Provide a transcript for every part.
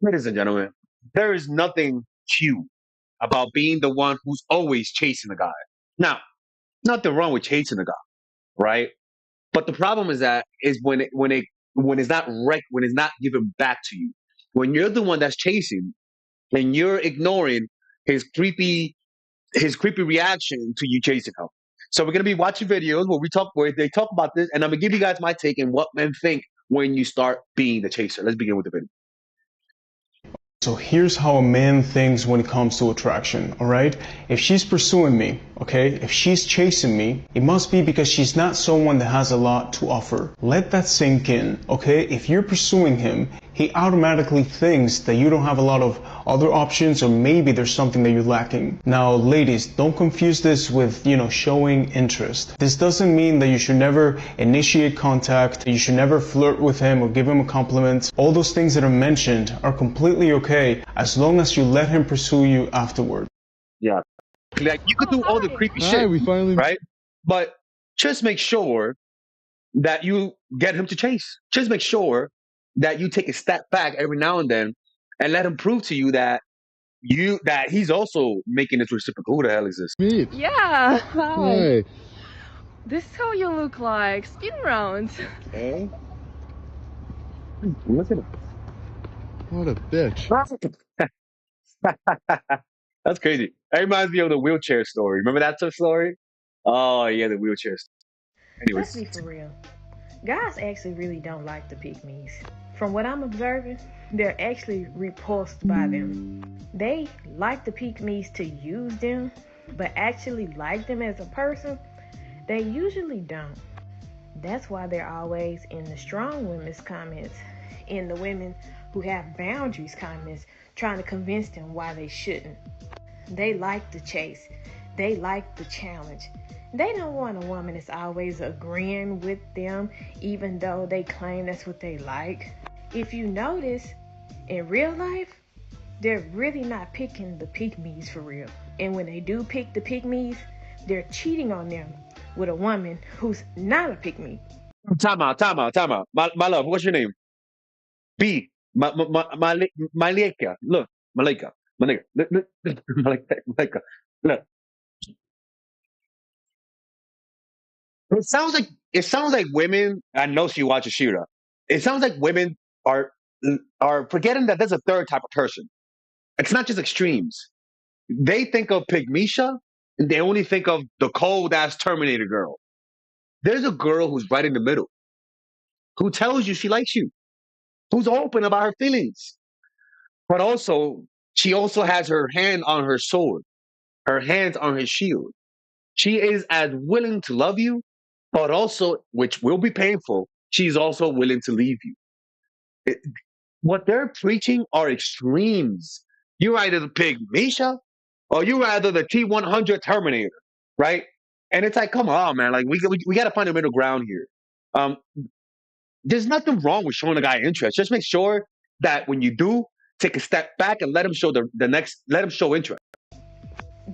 Ladies and gentlemen, there is nothing cute about being the one who's always chasing a guy. Now, nothing wrong with chasing a guy, right? But the problem is that is when it's not when it's not given back to you. When you're the one that's chasing and you're ignoring his creepy his creepy reaction to you chasing him. So we're gonna be watching videos where they talk about this, and I'm gonna give you guys my take and what men think when you start being the chaser. Let's begin with the video. So here's how a man thinks when it comes to attraction, alright? If she's pursuing me, okay, if she's chasing me, it must be because she's not someone that has a lot to offer. Let that sink in, okay? If you're pursuing him, he automatically thinks that you don't have a lot of other options, or maybe there's something that you're lacking. Now, ladies, don't confuse this with, showing interest. This doesn't mean that you should never initiate contact, you should never flirt with him or give him a compliment. All those things that are mentioned are completely okay as long as you let him pursue you afterward. Yeah. Like you could do all the creepy shit, we finally. right? But just make sure that you get him to chase. Just make sure that you take a step back every now and then and let him prove to you that he's also making this reciprocal. Who the hell is this? Meet. Yeah, hi. Hi. This is how you look like. Spin around. Okay. Look at him. What a bitch. That's crazy. That reminds me of the wheelchair story. Remember that story? Oh yeah, the wheelchair story. Let's Anyways. be for real. Guys actually really don't like the pick-mes. From what I'm observing, they're actually repulsed by them. They like the pick-mes to use them, but actually like them as a person, they usually don't. That's why they're always in the strong women's comments, in the women who have boundaries comments, trying to convince them why they shouldn't. They like the chase. They like the challenge. They don't want a woman that's always agreeing with them, even though they claim that's what they like. If you notice, in real life, they're really not picking the pick-mes for real. And when they do pick the pick-mes, they're cheating on them with a woman who's not a pick-me. Time out. My love, what's your name? B. Malika. Look, Malika. Malika. Malika. Look. It sounds like women. I know she watches Shira. It sounds like women are are forgetting that there's a third type of person. It's not just extremes. They think of Pygmisha, and they only think of the cold ass Terminator girl. There's a girl who's right in the middle, who tells you she likes you, who's open about her feelings, but also she also has her hand on her sword, her hands on her shield. She is as willing to love you, but also, which will be painful, she's also willing to leave you. It- what they're preaching are extremes. You're either the pig Misha or you're either the T100 Terminator, right? And it's like, come on, man. Like, we got to find a middle ground here. Um, there's nothing wrong with showing a guy interest. Just make sure that when you do, take a step back and let him show let him show interest.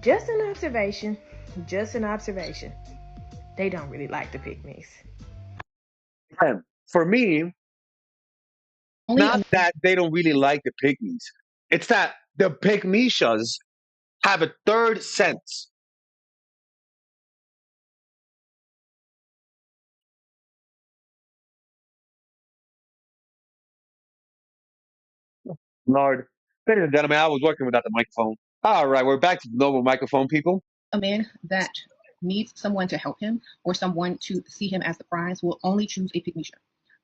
Just an observation. Just an observation. They don't really like the pick-mes. And for me, not that they don't really like the pygmies. It's that the pygmishas have a third sense. Lord, ladies and gentlemen, I was working without the microphone. All right, we're back to the normal microphone, people. A man that needs someone to help him or someone to see him as the prize will only choose a pick-me.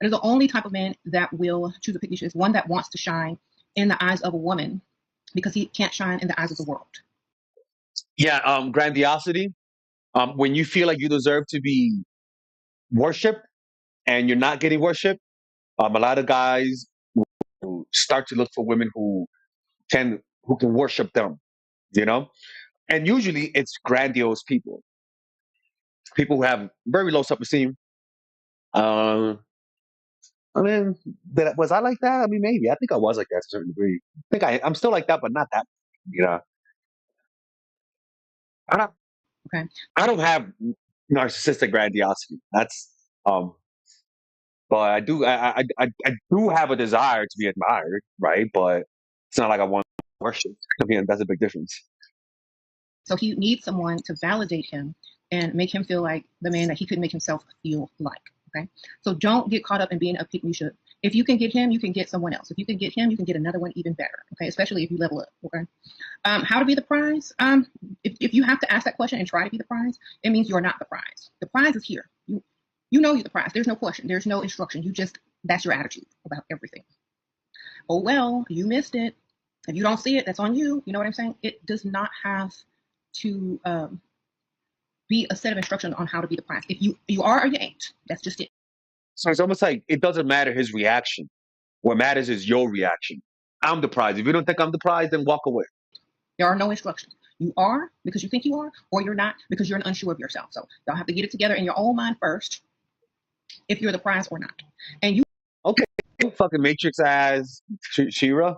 That is the only type of man that will choose a pick-me is one that wants to shine in the eyes of a woman because he can't shine in the eyes of the world. Yeah, grandiosity. When you feel like you deserve to be worshipped and you're not getting worshipped, a lot of guys will start to look for women who can worship them, you know? And usually it's grandiose people who have very low self-esteem. Um, I mean, was I like that? I mean, maybe. I think I was like that to a certain degree. I'm still like that, but not that. You know, I don't. Okay. I don't have narcissistic grandiosity. That's but I do. I do have a desire to be admired, right? But It's not like I want worship. I mean, that's a big difference. So he needs someone to validate him and make him feel like the man that he couldn't make himself feel like. Okay. So don't get caught up in being a pick-me. If you can get him, you can get someone else. If you can get him, you can get another one even better. Okay. Especially if you level up. Okay. How to be the prize? If you have to ask that question and try to be the prize, it means you're not the prize. The prize is here. You know you're the prize. There's no question. There's no instruction. That's your attitude about everything. Oh, well, you missed it. If you don't see it, that's on you. You know what I'm saying? It does not have to be a set of instructions on how to be the prize. If you are or you ain't, that's just it. So it's almost like it doesn't matter his reaction. What matters is your reaction. I'm the prize. If you don't think I'm the prize, then walk away. There are no instructions. You are because you think you are, or you're not because you're unsure of yourself. So y'all have to get it together in your own mind first if you're the prize or not. And you Okay, fucking Matrix ass Shira.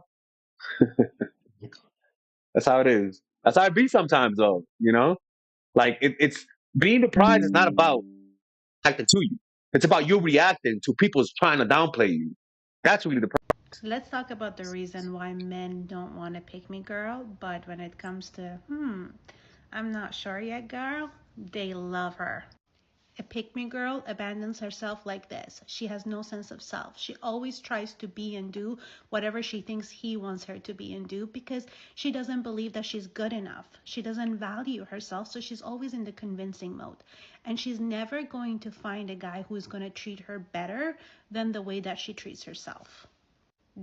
That's how it is. That's how it be sometimes, though. You know, like it's being the prize is not about acting to you. It's about you reacting to people's trying to downplay you. That's really the prize. Let's talk about the reason why men don't want to pick me girl, but when it comes to, I'm not sure yet girl, they love her. A pick-me girl abandons herself like this. She has no sense of self. She always tries to be and do whatever she thinks he wants her to be and do because she doesn't believe that she's good enough. She doesn't value herself, so she's always in the convincing mode. And she's never going to find a guy who's going to treat her better than the way that she treats herself.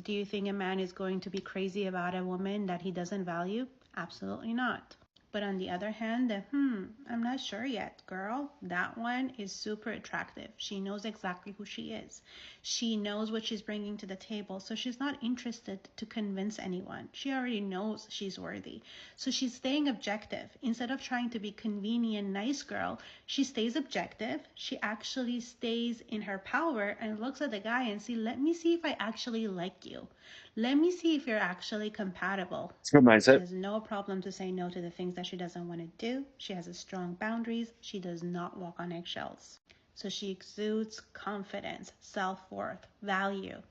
Do you think a man is going to be crazy about a woman that he doesn't value? Absolutely not. But on the other hand, I'm not sure yet, girl. That one is super attractive. She knows exactly who she is. She knows what she's bringing to the table, so she's not interested to convince anyone. She already knows she's worthy. So she's staying objective. Instead of trying to be convenient, nice girl, she stays objective. She actually stays in her power and looks at the guy and let me see if I actually like you. Let me see if you're actually compatible. It's a good mindset. She has no problem to say no to the things that she doesn't want to do. She has strong boundaries. She does not walk on eggshells. So she exudes confidence, self-worth, value.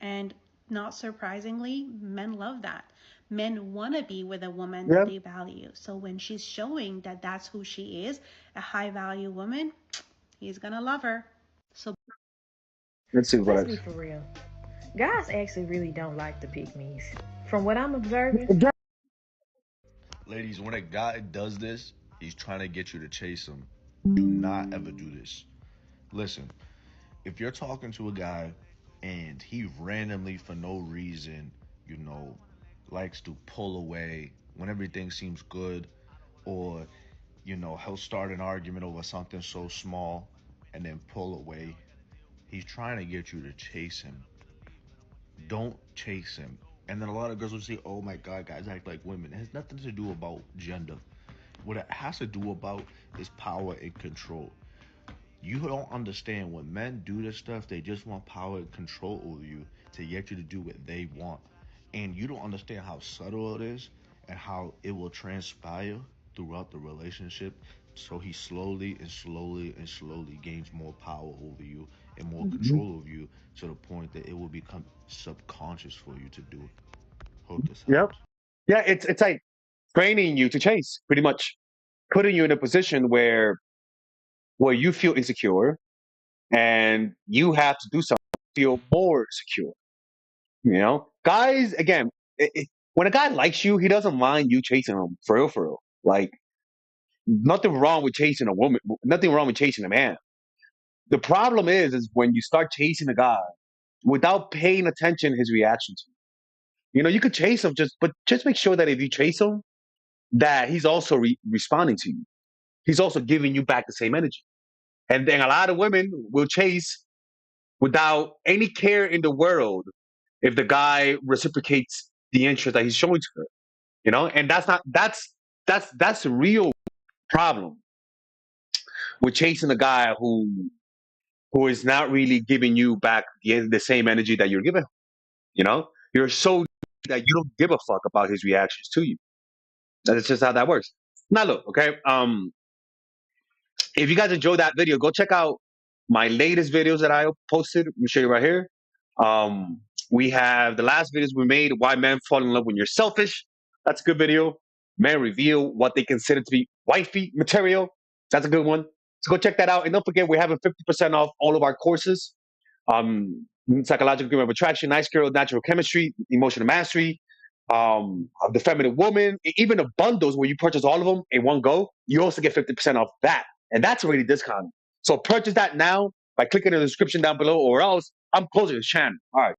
And not surprisingly, men love that. Men want to be with a woman that they value. So when she's showing that that's who she is, a high-value woman, he's going to love her. So Let's see what Let's be for real. Guys actually really don't like the pick-mes. From what I'm observing, Ladies, when a guy does this, he's trying to get you to chase him. Do not ever do this. Listen, if you're talking to a guy and he randomly, for no reason, likes to pull away when everything seems good, or, he'll start an argument over something so small and then pull away, he's trying to get you to chase him. Don't chase him. And then a lot of girls will say, oh my God, guys act like women. It has nothing to do about gender. What it has to do about is power and control. You don't understand when men do this stuff, they just want power and control over you to get you to do what they want. And you don't understand how subtle it is and how it will transpire throughout the relationship. So he slowly and slowly and slowly gains more power over you and more control over you to the point that it will become subconscious for you to do it. Hope this helps. Yeah, it's like training you to chase, pretty much putting you in a position where you feel insecure and you have to do something to feel more secure. You know, guys, again, when a guy likes you, he doesn't mind you chasing him for real, for real. Like, nothing wrong with chasing a woman, nothing wrong with chasing a man. The problem is when you start chasing a guy without paying attention to his reaction to you. You know, you could chase him, but just make sure that if you chase him, that he's also responding to you. He's also giving you back the same energy. And then a lot of women will chase without any care in the world if the guy reciprocates the interest that he's showing to her. You know, and that's a real problem with chasing a guy who is not really giving you back the same energy that you're giving him. You know, you're so that you don't give a fuck about his reactions to you. That's just how that works. Now look, okay. If you guys enjoyed that video, go check out my latest videos that I posted. Let me show you right here. We have the last videos we made, why men fall in love when you're selfish. That's a good video. Men reveal what they consider to be wifey material. That's a good one. So go check that out. And don't forget, we're having 50% off all of our courses. Psychological agreement of attraction, nice girl, natural chemistry, emotional mastery, the feminine woman, even the bundles where you purchase all of them in one go, you also get 50% off that. And that's already discounted. So purchase that now by clicking in the description down below, or else I'm closing this channel. All right.